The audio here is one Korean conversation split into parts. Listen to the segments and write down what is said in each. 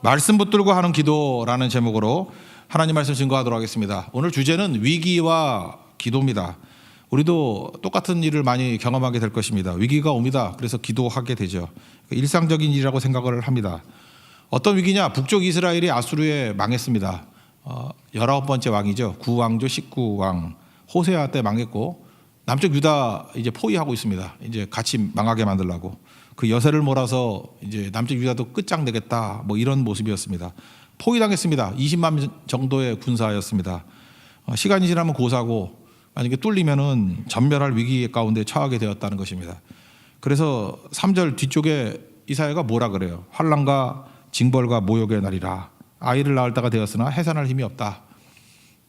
말씀 붙들고 하는 기도라는 제목으로 하나님 말씀 증거하도록 하겠습니다. 오늘 주제는 위기와 기도입니다. 우리도 똑같은 일을 많이 경험하게 될 것입니다. 위기가 옵니다. 그래서 기도하게 되죠. 일상적인 일이라고 생각을 합니다. 어떤 위기냐? 북쪽 이스라엘이 아수르에 망했습니다. 19번째 왕이죠. 9왕조 19왕 호세아 때 망했고, 남쪽 유다 이제 포위하고 있습니다. 이제 같이 망하게 만들려고 그 여세를 몰아서 이제 남쪽 유다도 끝장내겠다, 뭐 이런 모습이었습니다. 포위당했습니다. 20만 정도의 군사였습니다. 시간이 지나면 고사고, 만약에 뚫리면은 전멸할 위기 가운데 처하게 되었다는 것입니다. 그래서 3절 뒤쪽에 이사야가 뭐라 그래요? 환난과 징벌과 모욕의 날이라. 아이를 낳을 때가 되었으나 해산할 힘이 없다.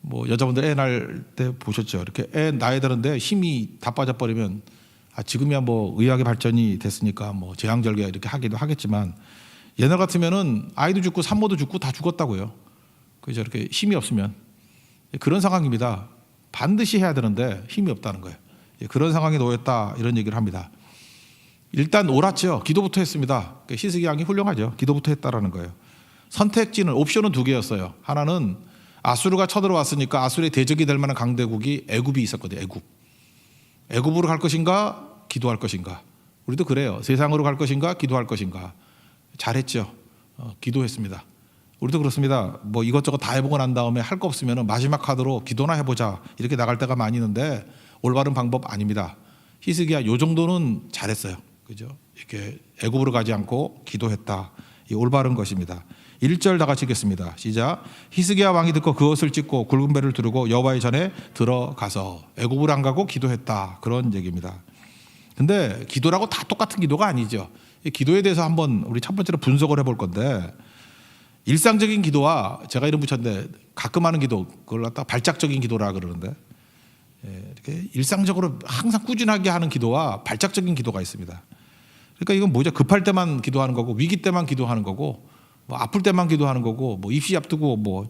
뭐 여자분들 애 낳을 때 보셨죠? 이렇게 애 낳아야 되는데 힘이 다 빠져버리면, 지금이야 뭐 의학의 발전이 됐으니까 뭐 제왕절개 이렇게 하기도 하겠지만, 옛날 같으면은 아이도 죽고 산모도 죽고 다 죽었다고요. 그죠? 이렇게 힘이 없으면 그런 상황입니다. 반드시 해야 되는데 힘이 없다는 거예요. 그런 상황에 놓였다, 이런 얘기를 합니다. 일단 옳았죠. 기도부터 했습니다. 히스기 왕이 훌륭하죠. 기도부터 했다라는 거예요. 선택지는, 옵션은 두 개였어요. 하나는 아수르가 쳐들어왔으니까 아수르의 대적이 될 만한 강대국이 애굽이 있었거든요. 애굽으로 갈 것인가, 기도할 것인가. 우리도 그래요. 세상으로 갈 것인가, 기도할 것인가. 잘했죠. 기도했습니다. 우리도 그렇습니다. 뭐 이것저것 다 해보고 난 다음에 할 거 없으면 마지막 카드로 기도나 해보자, 이렇게 나갈 때가 많이 있는데 올바른 방법 아닙니다. 히스기야 요 정도는 잘했어요. 그죠? 이렇게 애굽으로 가지 않고 기도했다. 이 올바른 것입니다. 1절 다 같이 읽겠습니다. 시작. 히스기야 왕이 듣고 그것을 찢고 굵은 배를 두르고 여호와의 전에 들어가서, 애굽으로 안 가고 기도했다, 그런 얘기입니다. 근데 기도라고 다 똑같은 기도가 아니죠. 이 기도에 대해서 한번 우리 첫 번째로 분석을 해볼 건데, 일상적인 기도와, 제가 이름 붙였는데 가끔 하는 기도, 그걸 갖다 발작적인 기도라 그러는데, 이렇게 일상적으로 항상 꾸준하게 하는 기도와 발작적인 기도가 있습니다. 그러니까 이건 뭐죠? 급할 때만 기도하는 거고, 위기 때만 기도하는 거고, 뭐 아플 때만 기도하는 거고, 뭐 입시 앞두고 뭐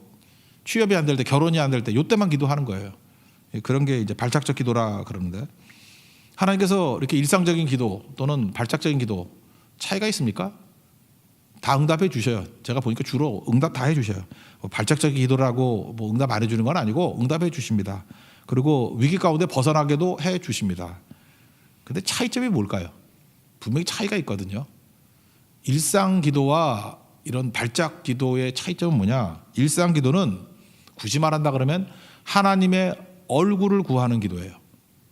취업이 안 될 때, 결혼이 안 될 때, 요때만 기도하는 거예요. 그런 게 이제 발작적 기도라 그러는데, 하나님께서 이렇게 일상적인 기도 또는 발작적인 기도 차이가 있습니까? 다 응답해 주셔요. 제가 보니까 주로 응답 다 해주셔요. 뭐 발작적인 기도라고 뭐 응답 안 해주는 건 아니고 응답해 주십니다. 그리고 위기 가운데 벗어나게도 해 주십니다. 근데 차이점이 뭘까요? 분명히 차이가 있거든요. 일상 기도와 이런 발작 기도의 차이점은 뭐냐? 일상 기도는 굳이 말한다 그러면 하나님의 얼굴을 구하는 기도예요.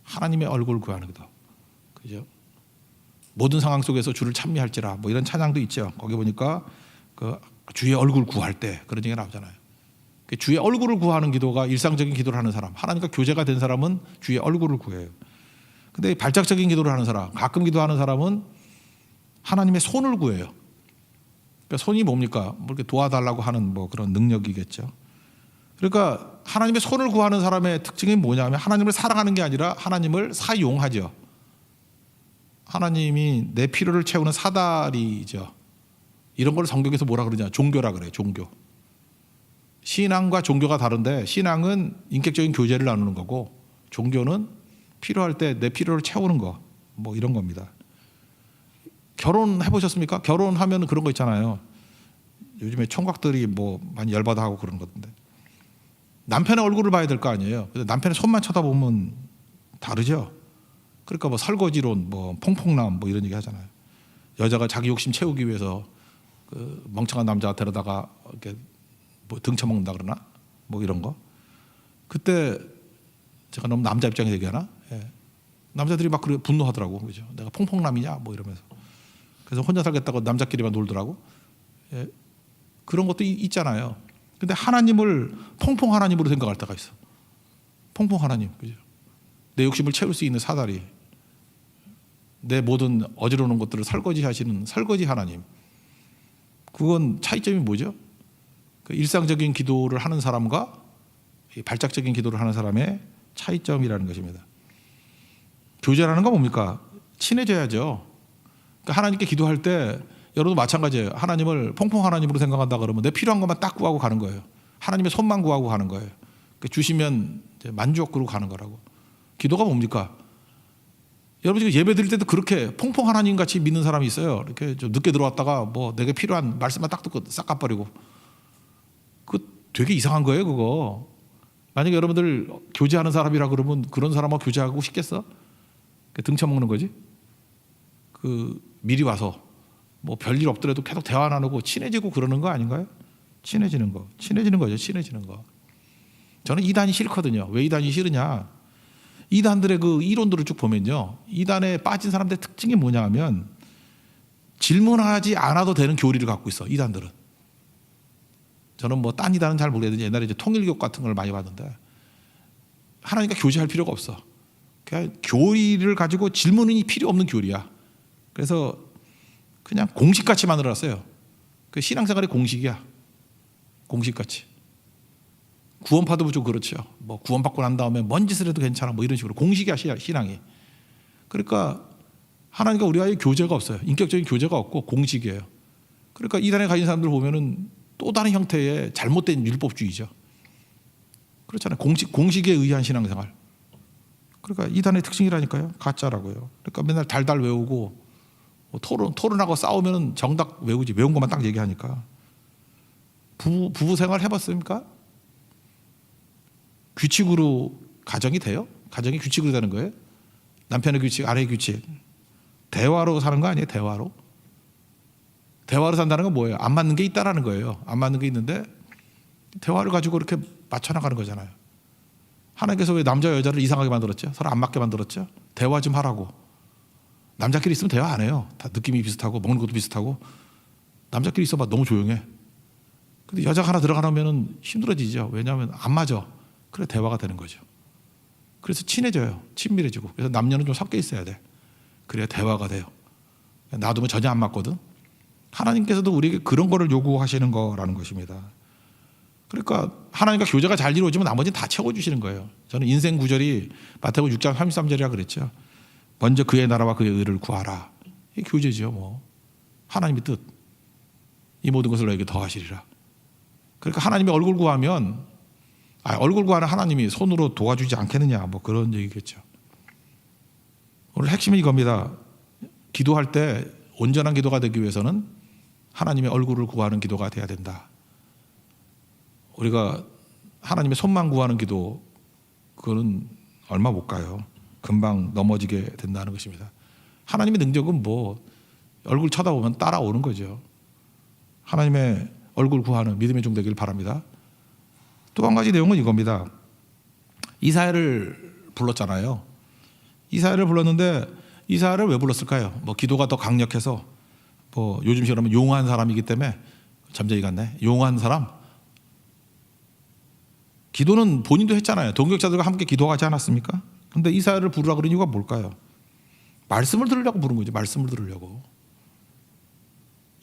하나님의 얼굴을 구하는 기도. 그죠? 모든 상황 속에서 주를 찬미할지라, 뭐 이런 찬양도 있죠. 거기 보니까 그 주의 얼굴 구할 때 그런 얘기가 나오잖아요. 주의 얼굴을 구하는 기도가 일상적인 기도를 하는 사람, 하나님과 교제가 된 사람은 주의 얼굴을 구해요. 근데 발작적인 기도를 하는 사람, 가끔 기도하는 사람은 하나님의 손을 구해요. 그러니까 손이 뭡니까? 뭐 이렇게 도와달라고 하는 뭐 그런 능력이겠죠. 그러니까 하나님의 손을 구하는 사람의 특징이 뭐냐면, 하나님을 사랑하는 게 아니라 하나님을 사용하죠. 하나님이 내 필요를 채우는 사다리죠. 이런 걸 성경에서 뭐라 그러냐? 종교라 그래요. 종교. 신앙과 종교가 다른데, 신앙은 인격적인 교제를 나누는 거고, 종교는 필요할 때 내 필요를 채우는 거, 뭐 이런 겁니다. 결혼해 보셨습니까? 결혼하면 그런 거 있잖아요. 요즘에 총각들이 뭐 많이 열받아 하고 그런 건데, 남편의 얼굴을 봐야 될 거 아니에요. 근데 남편의 손만 쳐다보면 다르죠. 그러니까 뭐 설거지론, 뭐 퐁퐁남, 뭐 이런 얘기 하잖아요. 여자가 자기 욕심 채우기 위해서 그 멍청한 남자 데려다가 이렇게 뭐 등쳐먹는다 그러나, 뭐 이런 거. 그때 제가 너무 남자 입장에서 얘기하나? 남자들이 막 그렇게 분노하더라고. 그죠? 내가 퐁퐁남이냐? 뭐 이러면서. 그래서 혼자 살겠다고 남자끼리만 놀더라고. 그런 것도 있잖아요. 근데 하나님을 퐁퐁 하나님으로 생각할 때가 있어. 퐁퐁 하나님. 그죠? 내 욕심을 채울 수 있는 사다리. 내 모든 어지러운 것들을 설거지 하시는 설거지 하나님. 그건 차이점이 뭐죠? 그 일상적인 기도를 하는 사람과 발작적인 기도를 하는 사람의 차이점이라는 것입니다. 교제라는 건 뭡니까? 친해져야죠. 그러니까 하나님께 기도할 때 여러분도 마찬가지예요. 하나님을 퐁퐁 하나님으로 생각한다 그러면 내 필요한 것만 딱 구하고 가는 거예요. 하나님의 손만 구하고 가는 거예요. 주시면 이제 만족으로 가는 거라고. 기도가 뭡니까? 여러분 지금 예배 드릴 때도 그렇게 퐁퐁 하나님 같이 믿는 사람이 있어요. 이렇게 좀 늦게 들어왔다가 뭐 내게 필요한 말씀만 딱 듣고 싹 갚아버리고. 그 되게 이상한 거예요, 그거. 만약에 여러분들 교제하는 사람이라 그러면 그런 사람하고 교제하고 싶겠어? 등쳐먹는 거지. 그 미리 와서 뭐 별일 없더라도 계속 대화 나누고 친해지고 그러는 거 아닌가요? 친해지는 거죠. 친해지는 거. 저는 이단이 싫거든요. 왜 이단이 싫으냐? 이단들의 그 이론들을 쭉 보면요, 이단에 빠진 사람들의 특징이 뭐냐 하면 질문하지 않아도 되는 교리를 갖고 있어. 이단들은. 저는 뭐 딴 이단은 잘 모르겠는데 옛날에 이제 통일교 같은 걸 많이 봤는데 하나님과 교제할 필요가 없어. 그냥 교리를 가지고 질문이 필요 없는 교리야. 그래서 그냥 공식같이 만들어놨어요. 그 신앙생활의 공식이야. 공식같이. 구원파도 좀 그렇죠. 뭐 구원받고 난 다음에 뭔 짓을 해도 괜찮아. 뭐 이런 식으로 공식이야, 신앙이. 그러니까 하나님과 우리와의 교제가 없어요. 인격적인 교제가 없고 공식이에요. 그러니까 이단에 가진 사람들 보면은 또 다른 형태의 잘못된 율법주의죠. 그렇잖아요. 공식에 의한 신앙생활. 그러니까 이단의 특징이라니까요. 가짜라고요. 그러니까 맨날 달달 외우고 뭐 토론하고 싸우면은 정답 외우지. 외운 것만 딱 얘기하니까. 부부 생활 해봤습니까? 규칙으로 가정이 돼요? 가정이 규칙으로 되는 거예요? 남편의 규칙, 아내의 규칙. 대화로 사는 거 아니에요? 대화로 산다는 건 뭐예요? 안 맞는 게 있다라는 거예요. 안 맞는 게 있는데 대화를 가지고 이렇게 맞춰나가는 거잖아요. 하나님께서 왜 남자 여자를 이상하게 만들었죠? 서로 안 맞게 만들었죠? 대화 좀 하라고. 남자끼리 있으면 대화 안 해요. 다 느낌이 비슷하고 먹는 것도 비슷하고. 남자끼리 있어봐 너무 조용해. 근데 여자가 하나 들어가면 힘들어지죠. 왜냐하면 안 맞아. 그래 대화가 되는 거죠. 그래서 친해져요. 친밀해지고. 그래서 남녀는 좀 섞여 있어야 돼. 그래야 대화가 돼요. 놔두면 전혀 안 맞거든. 하나님께서도 우리에게 그런 거를 요구하시는 거라는 것입니다. 그러니까 하나님과 교제가 잘 이루어지면 나머지는 다 채워주시는 거예요. 저는 인생 구절이 마태복음 6장 33절이라 그랬죠. 먼저 그의 나라와 그의 의를 구하라. 이게 교제죠. 뭐 하나님의 뜻. 이 모든 것을 너에게 더하시리라. 그러니까 하나님의 얼굴 구하면 얼굴 구하는 하나님이 손으로 도와주지 않겠느냐 뭐 그런 얘기겠죠. 오늘 핵심은 이겁니다. 기도할 때 온전한 기도가 되기 위해서는 하나님의 얼굴을 구하는 기도가 돼야 된다. 우리가 하나님의 손만 구하는 기도 그거는 얼마 못 가요. 금방 넘어지게 된다는 것입니다. 하나님의 능력은 뭐 얼굴 쳐다보면 따라오는 거죠. 하나님의 얼굴 구하는 믿음의 종 되길 바랍니다. 또 한 가지 내용은 이겁니다. 이사야를 불렀잖아요. 이사야를 불렀는데 이사야를 왜 불렀을까요? 뭐 기도가 더 강력해서 뭐 요즘식으로 하면 용한 사람이기 때문에 잠재기 같네. 용한 사람. 기도는 본인도 했잖아요. 동역자들과 함께 기도하지 않았습니까? 근데 이사야를 부르라 그런 이유가 뭘까요? 말씀을 들으려고 부른 거죠. 말씀을 들으려고.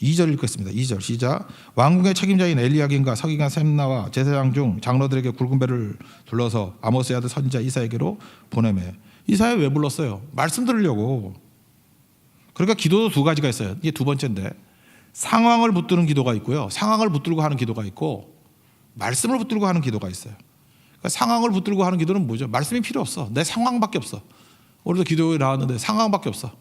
2절 읽겠습니다. 2절 시작. 왕궁의 책임자인 엘리야긴과 서기관 셈나와 제사장 중 장로들에게 굵은 배를 둘러서 아모스의 아들 선지자 이사야에게로 보내매. 이사야 왜 불렀어요? 말씀 들으려고. 그러니까 기도도 두 가지가 있어요. 이게 두 번째인데 상황을 붙드는 기도가 있고요. 상황을 붙들고 하는 기도가 있고 말씀을 붙들고 하는 기도가 있어요. 그러니까 상황을 붙들고 하는 기도는 뭐죠? 말씀이 필요 없어. 내 상황밖에 없어. 오늘도 기도에 나왔는데 상황밖에 없어.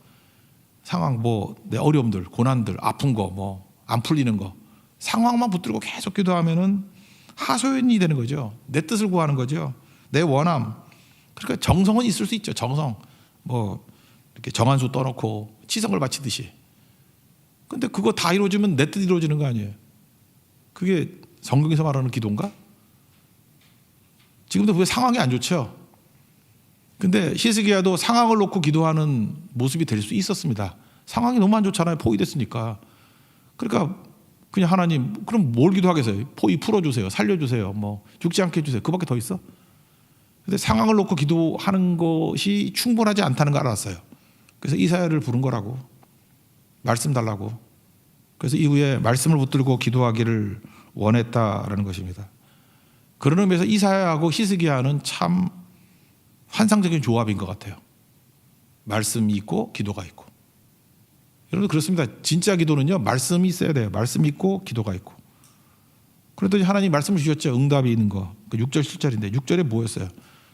상황 뭐 내 어려움들, 고난들, 아픈 거, 뭐 안 풀리는 거 상황만 붙들고 계속 기도하면은 하소연이 되는 거죠. 내 뜻을 구하는 거죠. 내 원함. 그러니까 정성은 있을 수 있죠. 정성 뭐 이렇게 정한수 떠놓고 치성을 바치듯이. 근데 그거 다 이루어지면 내 뜻 이루어지는 거 아니에요? 그게 성경에서 말하는 기도인가? 지금도 왜 상황이 안 좋죠? 근데 히스기야도 상황을 놓고 기도하는 모습이 될 수 있었습니다. 상황이 너무 안 좋잖아요. 포위됐으니까. 그러니까 그냥 하나님 그럼 뭘 기도하겠어요? 포위 풀어주세요. 살려주세요. 뭐 죽지 않게 해주세요. 그밖에 더 있어? 근데 상황을 놓고 기도하는 것이 충분하지 않다는 걸 알았어요. 그래서 이사야를 부른 거라고. 말씀 달라고. 그래서 이후에 말씀을 붙들고 기도하기를 원했다라는 것입니다. 그런 의미에서 이사야하고 히스기야는 참 환상적인 조합인 것 같아요. 말씀이 있고 기도가 있고. 여러분 그렇습니다. 진짜 기도는요 말씀이 있어야 돼요. 말씀이 있고 기도가 있고. 그랬더니 하나님 말씀을 주셨죠. 응답이 있는 거. 그 6절 7절인데 6절에 뭐였어요?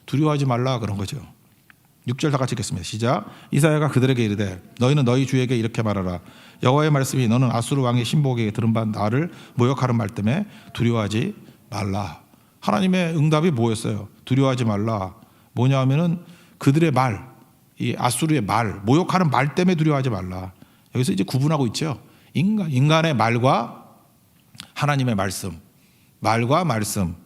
두려워하지 말라 그런 거죠. 6절 다 같이 읽겠습니다. 시작. 이사야가 그들에게 이르되 너희는 너희 주에게 이렇게 말하라. 여호와의 말씀이 너는 아수르 왕의 신복에게 들은 바 나를 모욕하는 말 때문에 두려워하지 말라. 하나님의 응답이 뭐였어요? 두려워하지 말라. 뭐냐 하면은 그들의 말, 이 아수르의 말, 모욕하는 말 때문에 두려워하지 말라. 여기서 이제 구분하고 있죠. 인간의 말과 하나님의 말씀, 말과 말씀.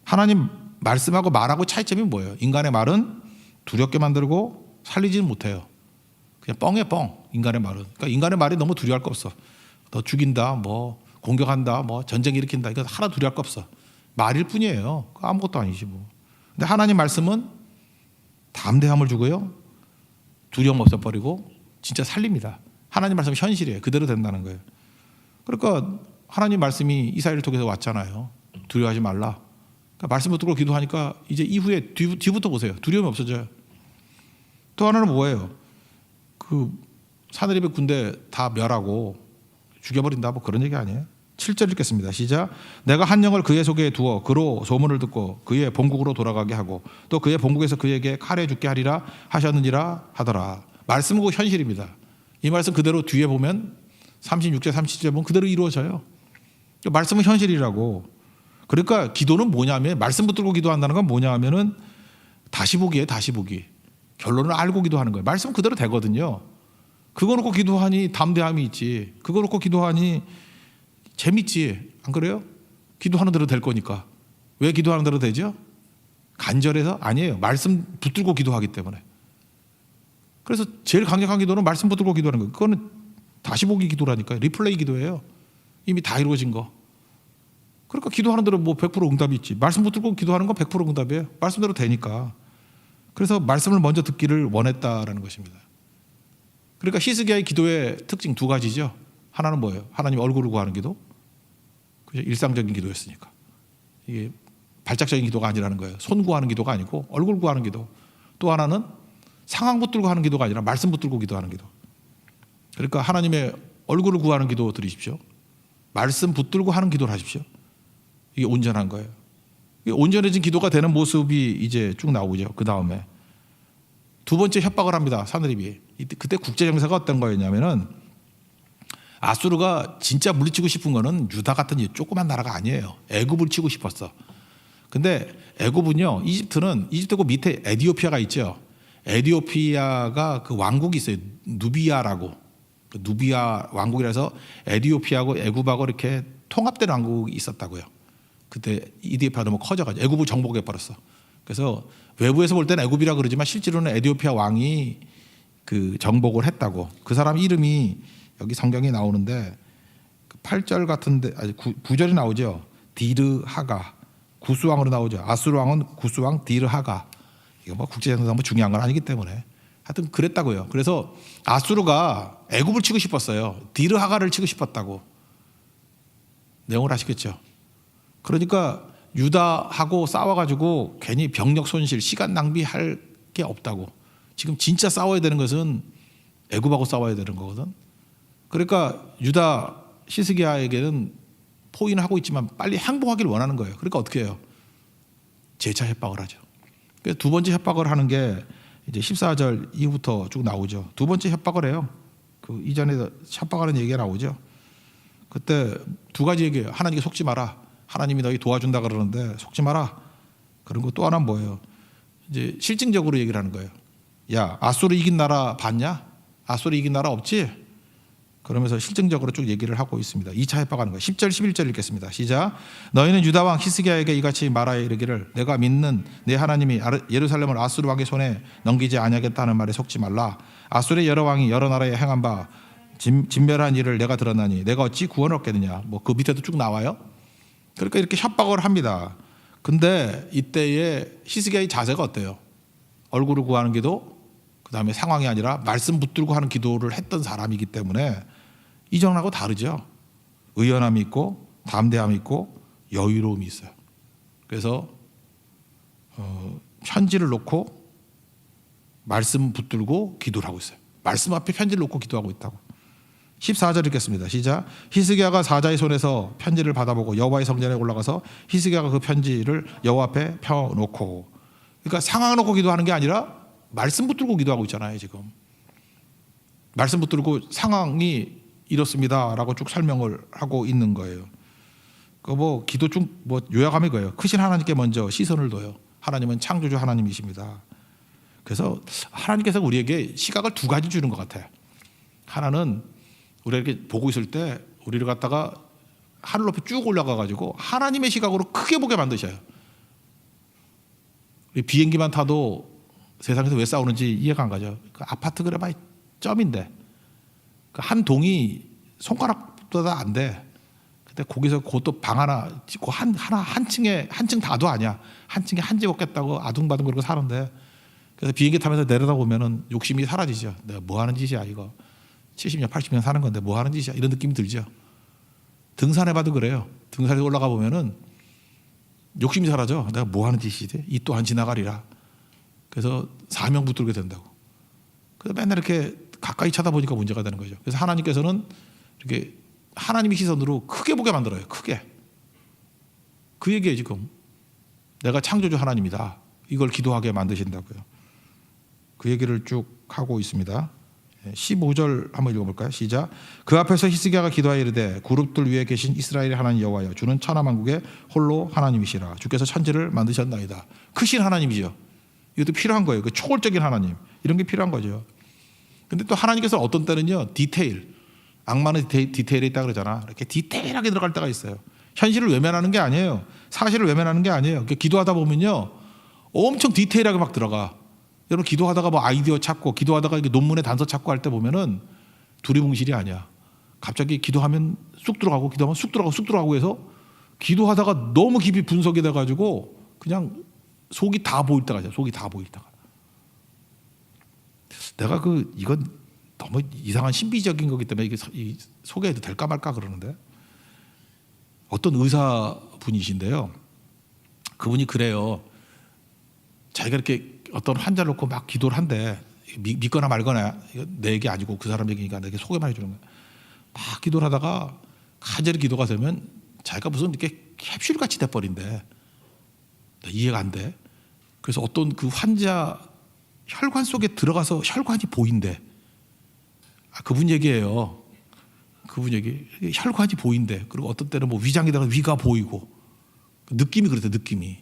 하나님 말씀하고 말하고 차이점이 뭐예요? 인간의 말은 두렵게 만들고 살리지는 못해요. 그냥 뻥에 뻥. 인간의 말은. 그러니까 인간의 말이 너무 두려워할 거 없어. 너 죽인다, 뭐 공격한다, 뭐 전쟁 일으킨다. 이거 하나 두려워할 거 없어. 말일 뿐이에요. 아무것도 아니지 뭐. 근데 하나님 말씀은 담대함을 주고요, 두려움 없애버리고 진짜 살립니다. 하나님 말씀은 현실이에요. 그대로 된다는 거예요. 그러니까 하나님 말씀이 이사야를 통해서 왔잖아요. 두려워하지 말라. 그러니까 말씀 붙들고 기도하니까 이제 이후에 뒤부터 보세요. 두려움이 없어져요. 또 하나는 뭐예요? 그 사내립의 군대 다 멸하고 죽여버린다, 뭐 그런 얘기 아니에요? 7절 읽겠습니다. 시작. 내가 한 영을 그의 속에 두어 그로 소문을 듣고 그의 본국으로 돌아가게 하고 또 그의 본국에서 그에게 칼에 죽게 하리라 하셨느니라 하더라. 말씀은 현실입니다. 이 말씀 그대로 뒤에 보면 36절 37절 보면 그대로 이루어져요. 말씀은 현실이라고. 그러니까 기도는 뭐냐면, 말씀 붙들고 기도한다는 건 뭐냐 하면은 다시 보기에 다시 보기. 결론을 알고 기도하는 거예요. 말씀은 그대로 되거든요. 그거 놓고 기도하니 담대함이 있지. 그거 놓고 기도하니 재밌지. 안 그래요? 기도하는 대로 될 거니까. 왜 기도하는 대로 되죠? 간절해서? 아니에요. 말씀 붙들고 기도하기 때문에. 그래서 제일 강력한 기도는 말씀 붙들고 기도하는 거예요. 그거는 다시 보기 기도라니까요. 리플레이 기도예요. 이미 다 이루어진 거. 그러니까 기도하는 대로 뭐 100% 응답이 있지. 말씀 붙들고 기도하는 건 100% 응답이에요. 말씀대로 되니까. 그래서 말씀을 먼저 듣기를 원했다라는 것입니다. 그러니까 히스기야의 기도의 특징 두 가지죠. 하나는 뭐예요? 하나님 얼굴을 구하는 기도. 그죠? 일상적인 기도였으니까. 이게 발작적인 기도가 아니라는 거예요. 손 구하는 기도가 아니고 얼굴 구하는 기도. 또 하나는 상황 붙들고 하는 기도가 아니라 말씀 붙들고 기도하는 기도. 그러니까 하나님의 얼굴을 구하는 기도 드리십시오. 말씀 붙들고 하는 기도를 하십시오. 이게 온전한 거예요. 이게 온전해진 기도가 되는 모습이 이제 쭉 나오죠. 그 다음에 두 번째 협박을 합니다. 사느립이. 그때 국제정세가 어떤 거였냐면은 아수르가 진짜 물리치고 싶은 거는 유다 같은 조그만 나라가 아니에요. 애굽을 치고 싶었어. 근데 애굽은요, 이집트고 밑에 에디오피아가 있죠. 에디오피아가 그 왕국이 있어요. 누비아라고. 그 누비아 왕국이라서 에디오피아하고 애굽하고 이렇게 통합된 왕국이 있었다고요. 그때 이디오피아가 너무 커져가지고 애굽을 정복해 버렸어. 그래서 외부에서 볼 때는 애굽이라 그러지만 실제로는 에디오피아 왕이 그 정복을 했다고. 그 사람 이름이 여기 성경에 나오는데 8절 같은데, 아니 9절이 나오죠. 디르하가. 구스왕으로 나오죠. 아수르 왕은 구스왕 디르하가. 이거 뭐 국제정세상 뭐 중요한 건 아니기 때문에 하여튼 그랬다고요. 그래서 아수르가 애굽을 치고 싶었어요. 디르하가를 치고 싶었다고. 내용을 아시겠죠? 그러니까 유다하고 싸워가지고 괜히 병력 손실, 시간 낭비할 게 없다고. 지금 진짜 싸워야 되는 것은 애굽하고 싸워야 되는 거거든. 그러니까 유다 히스기야에게는 포위는 하고 있지만 빨리 항복하기를 원하는 거예요. 그러니까 어떻게 해요? 재차 협박을 하죠. 그래서 두 번째 협박을 하는 게 이제 14절 이후부터 쭉 나오죠. 두 번째 협박을 해요. 그 이전에 협박하는 얘기가 나오죠. 그때 두 가지 얘기예요. 하나님께 속지 마라. 하나님이 너희 도와준다 그러는데 속지 마라. 그런 거 또 하나는 뭐예요? 이제 실증적으로 얘기를 하는 거예요. 야, 아수르 이긴 나라 봤냐? 아수르 이긴 나라 없지? 그러면서 실증적으로 쭉 얘기를 하고 있습니다. 2차 협박하는 거예요. 10절 11절 읽겠습니다. 시작. 너희는 유다 왕 히스기야에게 이같이 말하여 이르기를 내가 믿는 내 하나님이 예루살렘을 아수르 왕의 손에 넘기지 아니하겠다는 말에 속지 말라. 아수르의 여러 왕이 여러 나라에 행한 바 진멸한 일을 내가 들었나니 내가 어찌 구원을 얻겠느냐. 뭐 그 밑에도 쭉 나와요. 그러니까 이렇게 협박을 합니다. 근데 이때의 히스기야의 자세가 어때요? 얼굴을 구하는 기도, 그 다음에 상황이 아니라 말씀 붙들고 하는 기도를 했던 사람이기 때문에 이전하고 다르죠. 의연함이 있고 담대함이 있고 여유로움이 있어요. 그래서 편지를 놓고 말씀 붙들고 기도를 하고 있어요. 말씀 앞에 편지를 놓고 기도하고 있다고. 14절 읽겠습니다. 시작. 히스기야가 사자의 손에서 편지를 받아보고 여호와의 성전에 올라가서 히스기야가 그 편지를 여호와 앞에 펴놓고, 그러니까 상황 놓고 기도하는 게 아니라 말씀 붙들고 기도하고 있잖아요. 지금 말씀 붙들고 상황이 이렇습니다라고 쭉 설명을 하고 있는 거예요. 뭐 기도 중 뭐 요약하면 이거예요. 크신 하나님께 먼저 시선을 둬요. 하나님은 창조주 하나님이십니다. 그래서 하나님께서 우리에게 시각을 두 가지 주는 것 같아요. 하나는 우리가 이렇게 보고 있을 때 우리를 갖다가 하늘 높이 쭉 올라가 가지고 하나님의 시각으로 크게 보게 만드셔요. 우리 비행기만 타도 세상에서 왜 싸우는지 이해가 안 가죠. 그 아파트 그래봐야 점인데 그 한 동이 손가락보다 안 돼. 근데 거기서 그것도 방 하나 짓고 한 층 다도 아니야. 한 층에 한 집 없겠다고 아둥바둥 그러고 사는데, 그래서 비행기 타면서 내려다 보면은 욕심이 사라지죠. 내가 뭐 하는 짓이야 이거. 70년 80년 사는 건데 뭐 하는 짓이야 이런 느낌이 들죠. 등산해봐도 그래요. 등산에 올라가 보면은 욕심이 사라져. 내가 뭐 하는 짓이지? 이 또 안 지나가리라. 그래서 사명 붙들게 된다고. 그래서 맨날 이렇게 가까이 쳐다보니까 문제가 되는 거죠. 그래서 하나님께서는 이렇게 하나님의 시선으로 크게 보게 만들어요. 크게. 그 얘기예요 지금. 내가 창조주 하나님이다. 이걸 기도하게 만드신다고요. 그 얘기를 쭉 하고 있습니다. 15절 한번 읽어볼까요? 시작. 그 앞에서 히스기야가 기도하여 이르되 그룹들 위에 계신 이스라엘의 하나님 여호와여, 주는 천하만국의 홀로 하나님이시라. 주께서 천지를 만드셨나이다. 크신 하나님이죠. 이것도 필요한 거예요. 그 초월적인 하나님, 이런 게 필요한 거죠. 근데 또 하나님께서 어떤 때는요, 디테일, 악마는 디테일에 있다 그러잖아. 이렇게 디테일하게 들어갈 때가 있어요. 현실을 외면하는 게 아니에요. 사실을 외면하는 게 아니에요. 기도하다 보면요, 엄청 디테일하게 막 들어가. 여러분 기도하다가 뭐 아이디어 찾고, 기도하다가 이게 논문에 단서 찾고 할 때 보면은 두리뭉실이 아니야. 갑자기 기도하면 쑥 들어가고, 기도하면 쑥 들어가고, 쑥 들어가고 해서 기도하다가 너무 깊이 분석이 돼가지고 그냥 속이 다 보일 때가 있어요. 속이 다 보일 때가. 내가 이건 너무 이상한 신비적인 거기 때문에 이게 소개해도 될까 말까 그러는데, 어떤 의사분이신데요. 그분이 그래요. 자기가 이렇게 어떤 환자를 놓고 막 기도를 한대. 믿거나 말거나, 내 얘기 아니고 그 사람 얘기니까 내게 소개만 해주는 거야. 막 기도를 하다가 간절히 기도가 되면 자기가 무슨 이렇게 캡슐같이 돼버린대. 이해가 안 돼. 그래서 어떤 그 환자 혈관 속에 들어가서 혈관이 보인대. 그분 얘기예요. 그분 얘기. 혈관이 보인대. 그리고 어떤 때는 뭐 위장에다가 위가 보이고. 느낌이 그렇대, 느낌이.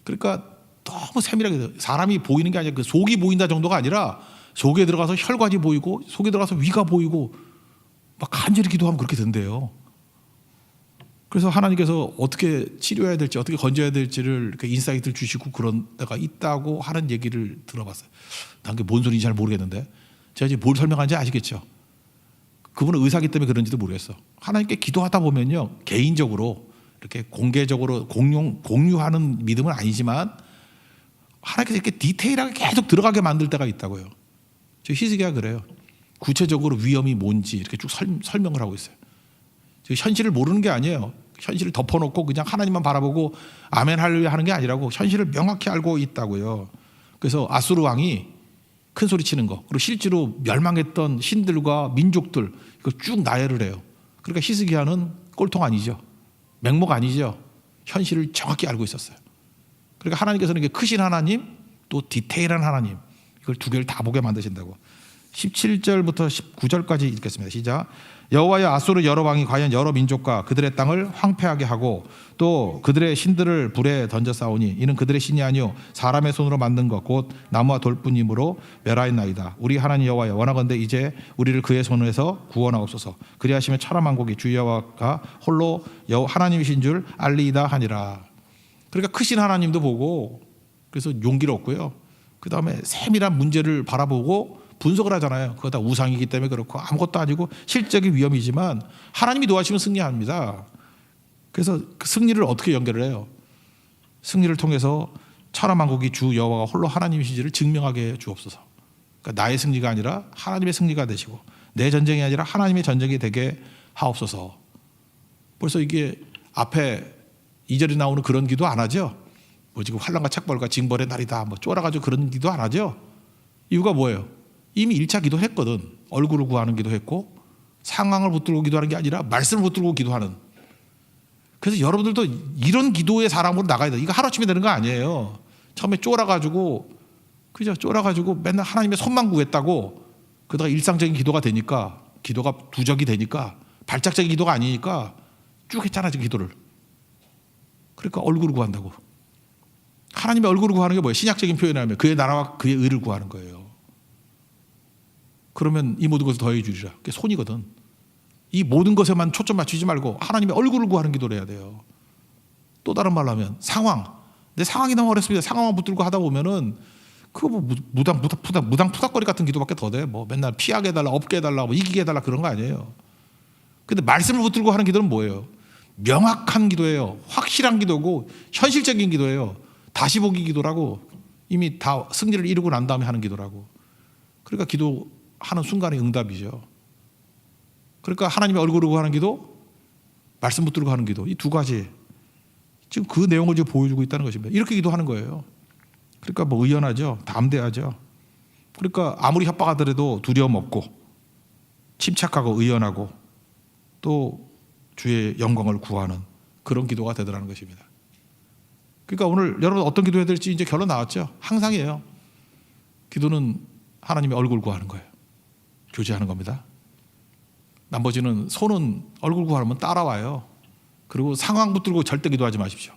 그러니까 너무 세밀하게 사람이 보이는 게 아니라 그 속이 보인다 정도가 아니라 속에 들어가서 혈관이 보이고 속에 들어가서 위가 보이고 막 간절히 기도하면 그렇게 된대요. 그래서 하나님께서 어떻게 치료해야 될지, 어떻게 건져야 될지를 이렇게 인사이트를 주시고 그런 데가 있다고 하는 얘기를 들어봤어요. 난 그게 뭔 소리인지 잘 모르겠는데, 제가 지금 뭘 설명하는지 아시겠죠? 그분은 의사기 때문에 그런지도 모르겠어. 하나님께 기도하다 보면요, 개인적으로 이렇게 공개적으로 공유하는 믿음은 아니지만 하나님께서 이렇게 디테일하게 계속 들어가게 만들 때가 있다고요. 저 히스기야가 그래요. 구체적으로 위험이 뭔지 이렇게 쭉 설명을 하고 있어요. 현실을 모르는 게 아니에요. 현실을 덮어놓고 그냥 하나님만 바라보고 아멘 할렐루야 하는 게 아니라고 현실을 명확히 알고 있다고요. 그래서 아수르 왕이 큰 소리 치는 거, 그리고 실제로 멸망했던 신들과 민족들 이거 쭉 나열을 해요. 그러니까 히스기야는 꼴통 아니죠. 맹목 아니죠. 현실을 정확히 알고 있었어요. 그러니까 하나님께서는 이게 크신 하나님, 또 디테일한 하나님, 이걸 두 개를 다 보게 만드신다고. 17절부터 19절까지 읽겠습니다. 시작. 여호와여, 아수르 여러 왕이 과연 여러 민족과 그들의 땅을 황폐하게 하고 또 그들의 신들을 불에 던져 싸우니 이는 그들의 신이 아니요 사람의 손으로 만든 것 곧 나무와 돌뿐이므로 멸하였나이다. 우리 하나님 여호와여, 원하건대 이제 우리를 그의 손에서 구원하옵소서. 그리하시면 천하만국이 주 여호와가 홀로 하나님이신 줄 알리이다 하니라. 그러니까 크신 하나님도 보고, 그래서 용기를 얻고요. 그 다음에 세밀한 문제를 바라보고 분석을 하잖아요. 그거 다 우상이기 때문에 그렇고 아무것도 아니고 실적인 위험이지만 하나님이 도와주시면 승리합니다. 그래서 그 승리를 어떻게 연결을 해요? 승리를 통해서 천하만국이 주 여호와가 홀로 하나님이신지를 증명하게 해 주옵소서. 그러니까 나의 승리가 아니라 하나님의 승리가 되시고 내 전쟁이 아니라 하나님의 전쟁이 되게 하옵소서. 벌써 이게 앞에 2절에 나오는 그런 기도 안 하죠? 뭐 지금 환난과 책벌과 징벌의 날이다 뭐 쫄아가지고 그런 기도 안 하죠? 이유가 뭐예요? 이미 1차 기도했거든. 얼굴을 구하는 기도했고 상황을 붙들고 기도하는 게 아니라 말씀을 붙들고 기도하는. 그래서 여러분들도 이런 기도의 사람으로 나가야 돼. 이거 하루아침에 되는 거 아니에요. 처음에 쫄아가지고 그죠? 쫄아가지고 맨날 하나님의 손만 구했다고 그러다가 일상적인 기도가 되니까 기도가 부적이 되니까 발작적인 기도가 아니니까 쭉 했잖아 지금 기도를. 그러니까 얼굴을 구한다고. 하나님의 얼굴을 구하는 게 뭐예요? 신약적인 표현을 하면 그의 나라와 그의 의를 구하는 거예요. 그러면 이 모든 것을 더해 주리라. 그게 손이거든. 이 모든 것에만 초점 맞추지 말고 하나님의 얼굴을 구하는 기도를 해야 돼요. 또 다른 말로 하면 상황. 내 상황이 너무 어렵습니다. 상황만 붙들고 하다 보면은 그거 뭐 무당 푸닥거리 같은 기도밖에 더 돼. 뭐 맨날 피하게 해달라, 없게 해달라, 뭐 이기게 해달라 그런 거 아니에요. 근데 말씀을 붙들고 하는 기도는 뭐예요? 명확한 기도예요. 확실한 기도고 현실적인 기도예요. 다시 보기 기도라고. 이미 다 승리를 이루고 난 다음에 하는 기도라고. 그러니까 기도하는 순간에 응답이죠. 그러니까 하나님의 얼굴을 구하는 기도, 말씀 붙들고 하는 기도, 이 두 가지 지금 그 내용을 지금 보여주고 있다는 것입니다. 이렇게 기도하는 거예요. 그러니까 뭐 의연하죠. 담대하죠. 그러니까 아무리 협박하더라도 두려움 없고 침착하고 의연하고 또 주의 영광을 구하는 그런 기도가 되더라는 것입니다. 그러니까 오늘 여러분 어떤 기도해야 될지 이제 결론 나왔죠. 항상이에요. 기도는 하나님의 얼굴 구하는 거예요. 교제하는 겁니다. 나머지는 손은 얼굴 구하면 따라와요. 그리고 상황 붙들고 절대 기도하지 마십시오.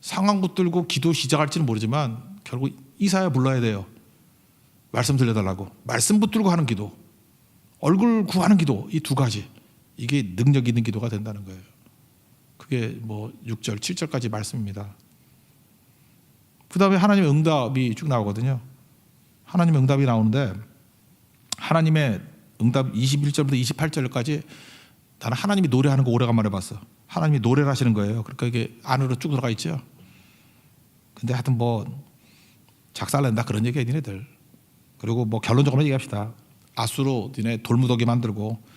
상황 붙들고 기도 시작할지는 모르지만 결국 이사야 불러야 돼요. 말씀 들려달라고. 말씀 붙들고 하는 기도, 얼굴 구하는 기도, 이 두 가지 이게 능력 있는 기도가 된다는 거예요. 그게 뭐 6절, 7절까지 말씀입니다. 그 다음에 하나님의 응답이 쭉 나오거든요. 하나님의 응답이 나오는데 하나님의 응답 21절부터 28절까지 나는 하나님이 노래하는 거 오래간만에 봤어. 하나님이 노래를 하시는 거예요. 그러니까 이게 안으로 쭉 들어가 있죠. 근데 하여튼 뭐 작살낸다 그런 얘기야 니네들. 그리고 뭐 결론적으로 얘기합시다. 아수로 니네 돌무더기 만들고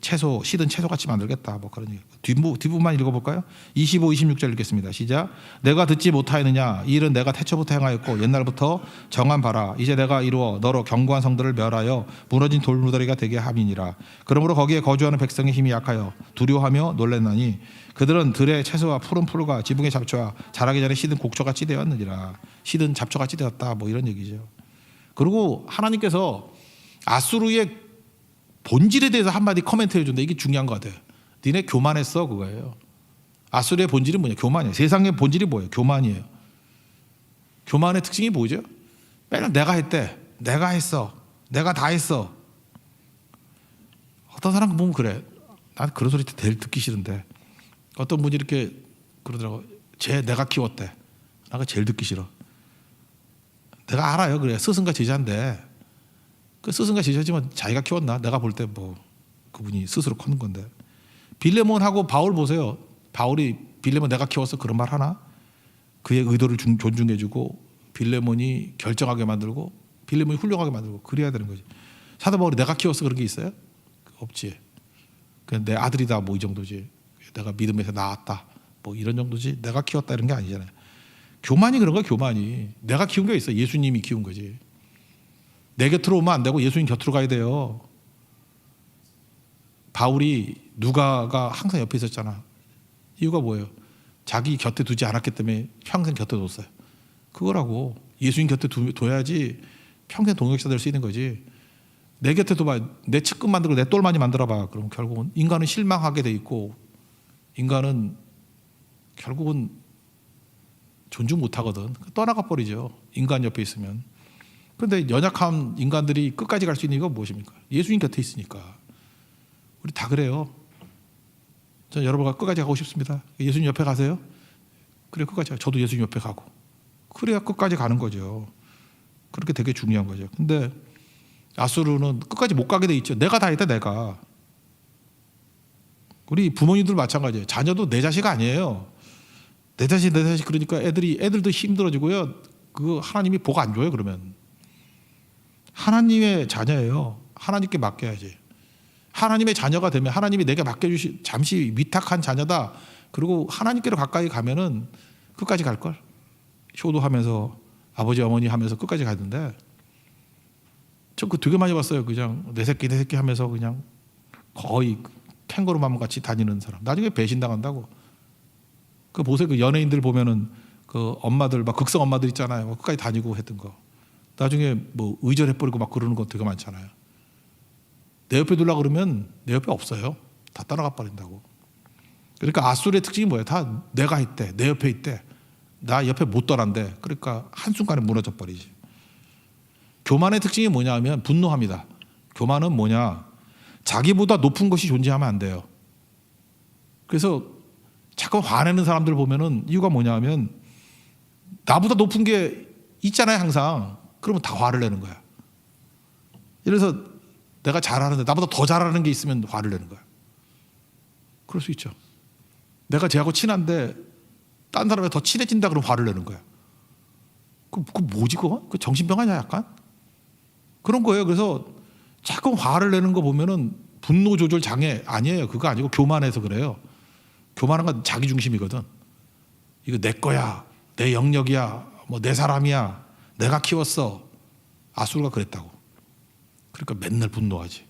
채소 시든 채소같이 만들겠다 뭐 그런 얘기. 뒷부분만 읽어볼까요? 25, 26절 읽겠습니다. 시작. 내가 듣지 못하였느냐? 이 일은 내가 태초부터 행하였고 옛날부터 정한 바라. 이제 내가 이루어 너로 견고한 성들을 멸하여 무너진 돌무더기가 되게 함이니라. 그러므로 거기에 거주하는 백성의 힘이 약하여 두려워하며 놀랐나니 그들은 들의 채소와 푸른 풀과 지붕의 잡초와 자라기 전에 시든 곡초같이 되었느니라. 시든 잡초같이 되었다 뭐 이런 얘기죠. 그리고 하나님께서 아수르의 본질에 대해서 한마디 코멘트 해준다. 이게 중요한 것 같아요. 니네 교만했어 그거예요. 아수르의 본질이 뭐냐? 교만이에요. 세상의 본질이 뭐예요? 교만이에요. 교만의 특징이 뭐죠? 맨날 내가 했대. 내가 했어. 내가 다 했어. 어떤 사람 보면 그래. 난 그런 소리 제일 듣기 싫은데 어떤 분이 이렇게 그러더라고. 내가 키웠대. 나 그거 제일 듣기 싫어. 내가 알아요. 그래. 스승과 제자인데 그 스승과 제자지만 자기가 키웠나? 내가 볼 때 뭐 그분이 스스로 컸는 건데. 빌레몬하고 바울 보세요. 바울이 빌레몬 내가 키웠어 그런 말 하나? 그의 의도를 존중해주고 빌레몬이 결정하게 만들고 빌레몬이 훌륭하게 만들고 그래야 되는 거지. 사도 바울이 내가 키웠어 그런 게 있어요? 없지. 그냥 내 아들이다 뭐 이 정도지. 내가 믿음에서 나왔다 뭐 이런 정도지. 내가 키웠다 이런 게 아니잖아요. 교만이 그런 거야. 교만이. 내가 키운 게 있어. 예수님이 키운 거지. 내 곁으로 오면 안 되고 예수님 곁으로 가야 돼요. 바울이 누가가 항상 옆에 있었잖아. 이유가 뭐예요? 자기 곁에 두지 않았기 때문에 평생 곁에 뒀어요. 그거라고. 예수님 곁에 둬야지 평생 동역자 될 수 있는 거지. 내 곁에 둬봐. 내 측근 만들고 내 똘마니 만들어봐. 그럼 결국은 인간은 실망하게 돼 있고 인간은 결국은 존중 못하거든. 떠나가 버리죠. 인간 옆에 있으면. 그런데 연약한 인간들이 끝까지 갈 수 있는 이유가 무엇입니까? 예수님 곁에 있으니까. 우리 다 그래요. 전 여러분과 끝까지 가고 싶습니다. 예수님 옆에 가세요. 그래 끝까지 가요. 저도 예수님 옆에 가고. 그래야 끝까지 가는 거죠. 그렇게 되게 중요한 거죠. 근데 아수르는 끝까지 못 가게 돼 있죠. 내가 다 했다 내가. 우리 부모님들 마찬가지예요. 자녀도 내 자식 아니에요. 내 자식 그러니까 애들도 힘들어지고요. 그 하나님이 복 안 줘요 그러면. 하나님의 자녀예요. 하나님께 맡겨야지. 하나님의 자녀가 되면 하나님이 내게 맡겨주시 잠시 위탁한 자녀다. 그리고 하나님께로 가까이 가면은 끝까지 갈 걸. 효도하면서 아버지 어머니 하면서 끝까지 가는데 저 그 되게 많이 봤어요. 그냥 내 새끼 하면서 그냥 거의 캥거루맘 같이 다니는 사람. 나중에 배신당한다고. 그 보세요. 그 연예인들 보면은 그 엄마들 막 극성 엄마들 있잖아요. 끝까지 다니고 했던 거. 나중에 뭐 의절해버리고 막 그러는 거 되게 많잖아요. 내 옆에 두려고 그러면 내 옆에 없어요. 다 따라가 버린다고. 그러니까 아수르의 특징이 뭐예요? 다 내가 있대, 내 옆에 있대, 나 옆에 못 떠난대. 그러니까 한순간에 무너져 버리지. 교만의 특징이 뭐냐 하면 분노합니다. 교만은 뭐냐? 자기보다 높은 것이 존재하면 안 돼요. 그래서 자꾸 화내는 사람들 보면은 이유가 뭐냐 하면 나보다 높은 게 있잖아요, 항상. 그러면 다 화를 내는 거야. 그래서 내가 잘하는데 나보다 더 잘하는 게 있으면 화를 내는 거야. 그럴 수 있죠. 내가 쟤하고 친한데 딴 사람이 더 친해진다 그러면 화를 내는 거야. 그 뭐지 그거? 그 정신병 아니야 약간? 그런 거예요. 그래서 자꾸 화를 내는 거 보면은 분노 조절 장애 아니에요. 그거 아니고 교만해서 그래요. 교만한 건 자기 중심이거든. 이거 내 거야, 내 영역이야, 뭐 내 사람이야, 내가 키웠어. 아수르가 그랬다고. 그러니까 맨날 분노하지.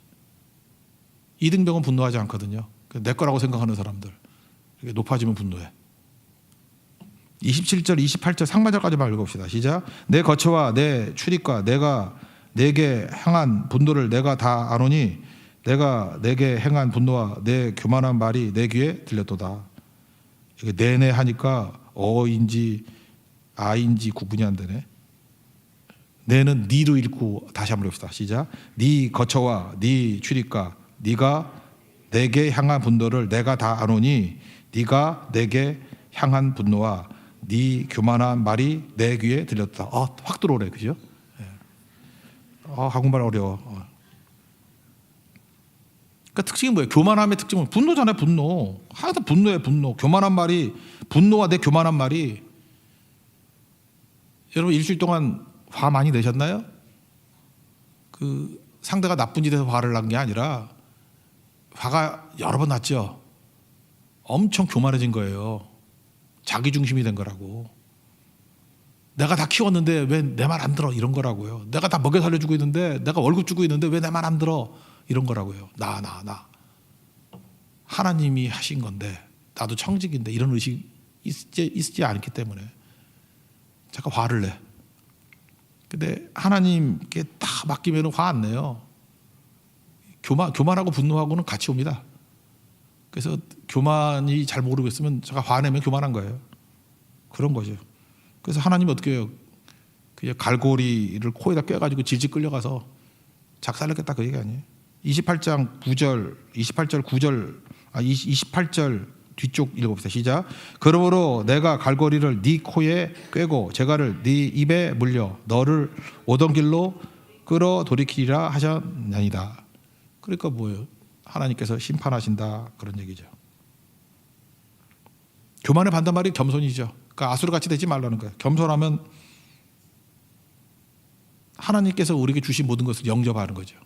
이등병은 분노하지 않거든요. 내 거라고 생각하는 사람들. 높아지면 분노해. 27절, 28절 상반절까지만 읽어봅시다. 시작. 내 거처와 내 출입과 내가 내게 행한 분노를 내가 다 아노니 내가 내게 행한 분노와 내 교만한 말이 내 귀에 들렸도다. 이게 내내 하니까 어인지 아인지 구분이 안 되네. 내는 니로 읽고 다시 한번 해봅시다. 시작. 네 거처와 네 출입과 네가 내게 향한 분노를 내가 다 아노니 네가 내게 향한 분노와 네 교만한 말이 내 귀에 들렸다. 확 들어오래, 그죠? 한국말 어려워. 그러니까 특징이 뭐예요? 교만함의 특징은 분노잖아요, 분노. 항상 분노예요, 분노. 교만한 말이, 분노와 내 교만한 말이. 여러분 일주일 동안 화 많이 내셨나요? 그 상대가 나쁜 짓에서 화를 난 게 아니라 화가 여러 번 났죠. 엄청 교만해진 거예요. 자기 중심이 된 거라고. 내가 다 키웠는데 왜 내 말 안 들어? 이런 거라고요. 내가 다 먹여 살려주고 있는데 내가 월급 주고 있는데 왜 내 말 안 들어? 이런 거라고요. 나. 하나님이 하신 건데 나도 청직인데 이런 의식 있지 않기 때문에 잠깐 화를 내. 근데 하나님께 다 맡기면 화 안 내요. 교만하고 분노하고는 같이 옵니다. 그래서 교만이 잘 모르고 있으면 제가 화내면 교만한 거예요. 그런 거죠. 그래서 하나님이 어떻게 해요? 그냥 갈고리를 코에다 껴가지고 질질 끌려가서 작살냈겠다 그 얘기 아니에요. 28장 9절, 28절 뒤쪽 읽어봅시다. 시작. 그러므로 내가 갈고리를 네 코에 꿰고 제갈을 네 입에 물려 너를 오던 길로 끌어 돌이키리라 하셨나이다. 그러니까 뭐예요? 하나님께서 심판하신다 그런 얘기죠. 교만의 반대말이 겸손이죠. 그러니까 아수르같이 되지 말라는 거예요. 겸손하면 하나님께서 우리에게 주신 모든 것을 영접하는 거죠.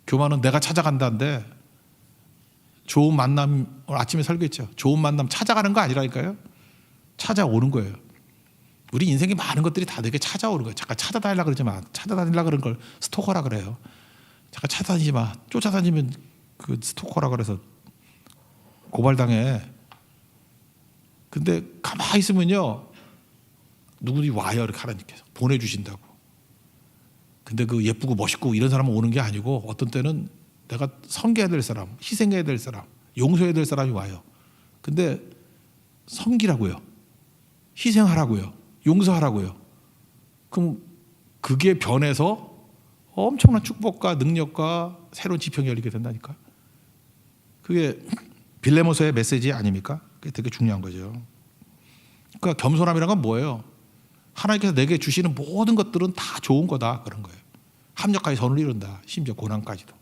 교만은 내가 찾아간다는데 좋은 만남, 오늘 아침에 설교했죠. 좋은 만남 찾아가는 거 아니라니까요. 찾아오는 거예요. 우리 인생에 많은 것들이 다 내게 찾아오는 거예요. 잠깐 찾아다니려고 그러지 마. 찾아다니려고 그런 걸 스토커라 그래요. 잠깐 찾아다니지 마. 쫓아다니면 그 스토커라 그래서 고발당해. 근데 가만히 있으면요. 누구들이 와요. 이렇게 하나님께서 보내주신다고. 근데 그 예쁘고 멋있고 이런 사람은 오는 게 아니고 어떤 때는 내가 섬겨야 될 사람, 희생해야 될 사람, 용서해야 될 사람이 와요. 근데 섬기라고요. 희생하라고요. 용서하라고요. 그럼 그게 변해서 엄청난 축복과 능력과 새로운 지평이 열리게 된다니까. 그게 빌레모서의 메시지 아닙니까? 그게 되게 중요한 거죠. 그러니까 겸손함이란 건 뭐예요? 하나님께서 내게 주시는 모든 것들은 다 좋은 거다 그런 거예요. 합력하여 선을 이룬다. 심지어 고난까지도.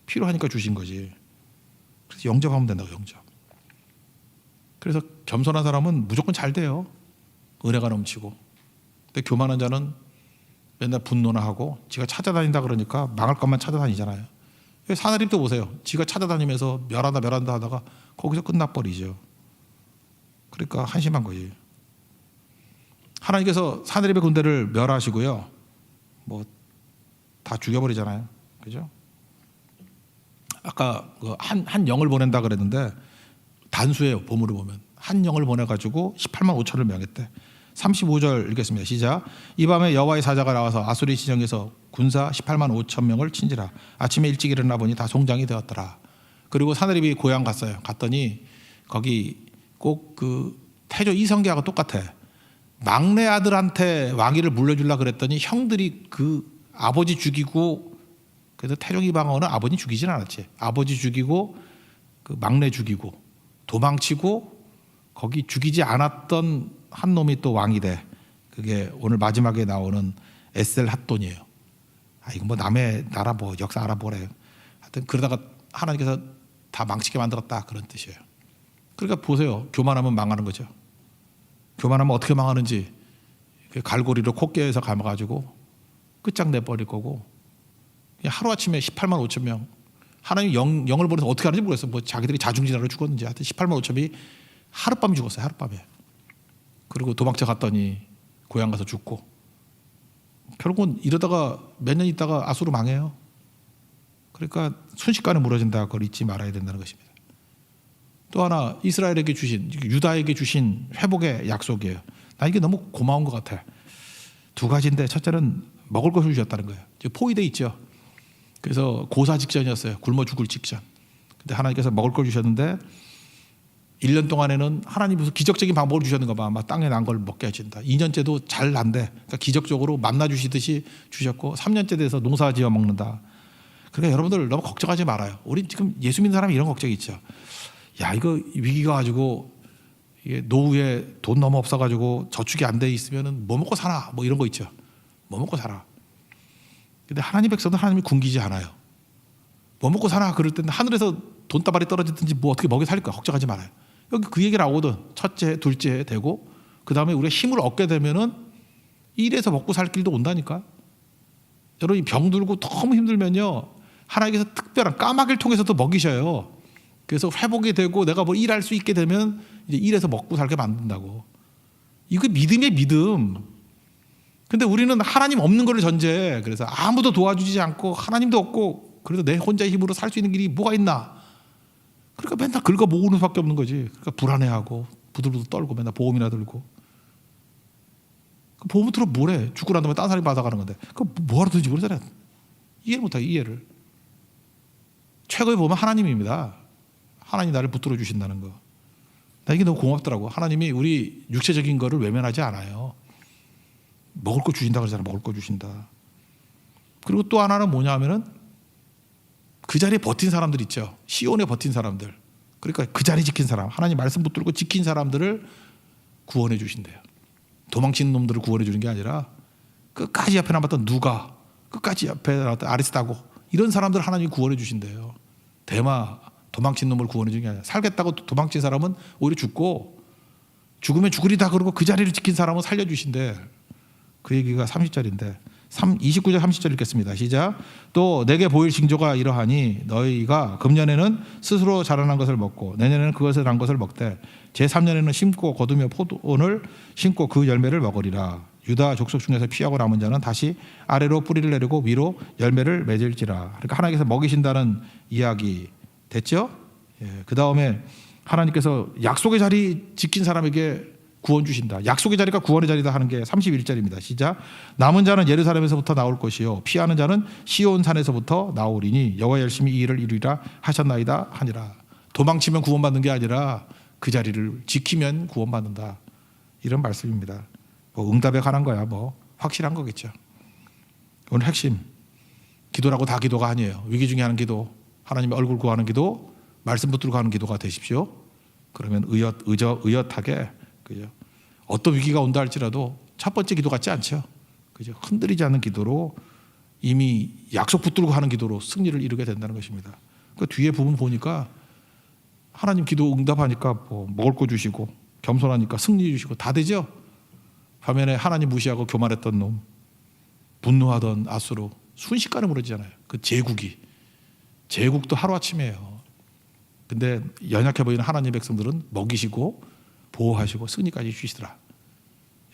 필요하니까 주신 거지. 그래서 영접하면 된다고 영접. 그래서 겸손한 사람은 무조건 잘 돼요. 은혜가 넘치고. 근데 교만한 자는 맨날 분노나 하고 지가 찾아다닌다 그러니까 망할 것만 찾아다니잖아요. 사나림도 보세요. 지가 찾아다니면서 멸한다 하다가 거기서 끝나버리죠. 그러니까 한심한 거지. 하나님께서 사내립의 군대를 멸하시고요. 뭐 다 죽여버리잖아요. 그죠? 아까 한 영을 보낸다 그랬는데 단수예요. 보물을 보면. 한 영을 보내가지고 18만 5천을 명했대. 35절 읽겠습니다. 시작. 이 밤에 여호와의 사자가 나와서 아수리 지정에서 군사 18만 5천 명을 친지라. 아침에 일찍 일어나 보니 다 송장이 되었더라. 그리고 사내립이 고향 갔어요. 갔더니 거기 꼭 그 태조 이성계하고 똑같아. 막내 아들한테 왕위를 물려주려 그랬더니 형들이 그 아버지 죽이고, 그래서 태종 이방원은 아버지 죽이진 않았지. 아버지 죽이고 그 막내 죽이고 도망치고 거기 죽이지 않았던 한 놈이 또 왕이 돼. 그게 오늘 마지막에 나오는 에셀 핫돈이에요. 이거 뭐 남의 나라 뭐 역사 알아보래. 하여튼 그러다가 하나님께서 다 망치게 만들었다, 그런 뜻이에요. 그러니까 보세요. 교만하면 망하는 거죠. 교만하면 어떻게 망하는지, 갈고리로 콧게에서 감아가지고 끝장내버릴 거고, 하루아침에 18만 5천 명, 하나님 영을 보내서 어떻게 하는지 모르겠어요. 뭐 자기들이 자중질환으로 죽었는지, 하여튼 18만 5천이 하룻밤에 죽었어요. 하룻밤에. 그리고 도망쳐 갔더니 고향 가서 죽고, 결국은 이러다가 몇 년 있다가 아수르 망해요. 그러니까 순식간에 무너진다. 그걸 잊지 말아야 된다는 것입니다. 또 하나, 이스라엘에게 주신, 유다에게 주신 회복의 약속이에요. 나 이게 너무 고마운 것 같아. 두 가지인데, 첫째는 먹을 것을 주셨다는 거예요. 포위돼 있죠. 그래서 고사 직전이었어요. 굶어 죽을 직전. 근데 하나님께서 먹을 걸 주셨는데 1년 동안에는 하나님 무슨 기적적인 방법을 주셨는가 봐. 막 땅에 난 걸 먹게 해준다. 2년째도 잘 난대. 그러니까 기적적으로 만나 주시듯이 주셨고, 3년째 돼서 농사 지어 먹는다. 그러니까 여러분들 너무 걱정하지 말아요. 우리 지금 예수 믿는 사람이 이런 걱정이 있죠. 야, 이거 위기가 가지고 이게 노후에 돈 너무 없어가지고 저축이 안 돼 있으면은 뭐 먹고 사나, 뭐 이런 거 있죠. 뭐 먹고 살아. 근데 하나님 백성은 하나님이 굶기지 않아요. 뭐 먹고 사나 그럴 때는 하늘에서 돈다발이 떨어지든지 뭐 어떻게 먹여 살릴까 걱정하지 말아요. 여기 그 얘기 나오거든. 첫째, 둘째 되고, 그 다음에 우리가 힘을 얻게 되면은 일해서 먹고 살 길도 온다니까. 여러분이 병 들고 너무 힘들면요, 하나님께서 특별한 까마귀를 통해서도 먹이셔요. 그래서 회복이 되고 내가 뭐 일할 수 있게 되면 이제 일해서 먹고 살게 만든다고. 이거 믿음의 믿음. 근데 우리는 하나님 없는 거를 전제해. 그래서 아무도 도와주지 않고 하나님도 없고, 그래서 내 혼자의 힘으로 살 수 있는 길이 뭐가 있나. 그러니까 맨날 긁어 모으는 수밖에 없는 거지. 그러니까 불안해하고 부들부들 떨고 맨날 보험이나 들고. 그 보험 들어 뭐래. 죽고 난 다음에 딴 사람이 받아가는 건데 그 뭐하러 드는지 모르잖아요. 이해를 못하게, 이해를. 최고의 보험은 하나님입니다. 하나님이 나를 붙들어 주신다는 거. 나 이게 너무 고맙더라고. 하나님이 우리 육체적인 거를 외면하지 않아요. 먹을 거 주신다 그러잖아. 먹을 거 주신다. 그리고 또 하나는 뭐냐 하면은 그 자리에 버틴 사람들 있죠. 시온에 버틴 사람들. 그러니까 그 자리 지킨 사람, 하나님 말씀 붙들고 지킨 사람들을 구원해 주신대요. 도망치는 놈들을 구원해 주는 게 아니라 끝까지 앞에 남았던 누가, 끝까지 앞에 남았던 아리스타고, 이런 사람들 하나님이 구원해 주신대요. 대마 도망친 놈을 구원해 주는 게 아니라, 살겠다고 도망친 사람은 오히려 죽고, 죽으면 죽으리다 그러고 그 자리를 지킨 사람은 살려주신대. 그 얘기가 30절인데 29절 30절 읽겠습니다. 시작. 또 내게 보일 징조가 이러하니 너희가 금년에는 스스로 자라난 것을 먹고 내년에는 그것을 난 것을 먹되 제3년에는 심고 거두며 포도원을 심고 그 열매를 먹으리라. 유다 족속 중에서 피하고 남은 자는 다시 아래로 뿌리를 내리고 위로 열매를 맺을지라. 그러니까 하나님께서 먹이신다는 이야기 됐죠? 예, 그 다음에 하나님께서 약속의 자리 지킨 사람에게 구원 주신다. 약속의 자리가 구원의 자리다 하는 게 31절입니다. 시작. 남은 자는 예루살렘에서부터 나올 것이요 피하는 자는 시온 산에서부터 나오리니 여호와 열심히 이 일을 이루리라 하셨나이다 하니라. 도망치면 구원받는 게 아니라 그 자리를 지키면 구원받는다. 이런 말씀입니다. 뭐 응답에 관한 거야. 뭐 확실한 거겠죠. 오늘 핵심, 기도라고 다 기도가 아니에요. 위기 중에 하는 기도, 하나님의 얼굴 구하는 기도, 말씀 붙들고 하는 기도가 되십시오. 그러면 의젓하게, 그죠? 어떤 위기가 온다 할지라도 첫 번째 기도 같지 않죠. 그죠? 흔들리지 않는 기도로, 이미 약속 붙들고 하는 기도로 승리를 이루게 된다는 것입니다. 그 뒤에 부분 보니까 하나님 기도 응답하니까 뭐 먹을 거 주시고, 겸손하니까 승리 주시고 다 되죠. 화면에 하나님 무시하고 교만했던 놈, 분노하던 아수로 순식간에 무너지잖아요. 그 제국도 하루아침이에요. 근데 연약해 보이는 하나님 백성들은 먹이시고 보호하시고 승리까지 주시더라.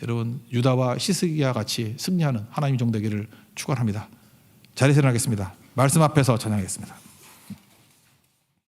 여러분, 유다와 히스기야 같이 승리하는 하나님 종 되기를 축원합니다. 자리에서 일어나겠습니다. 말씀 앞에서 찬양하겠습니다.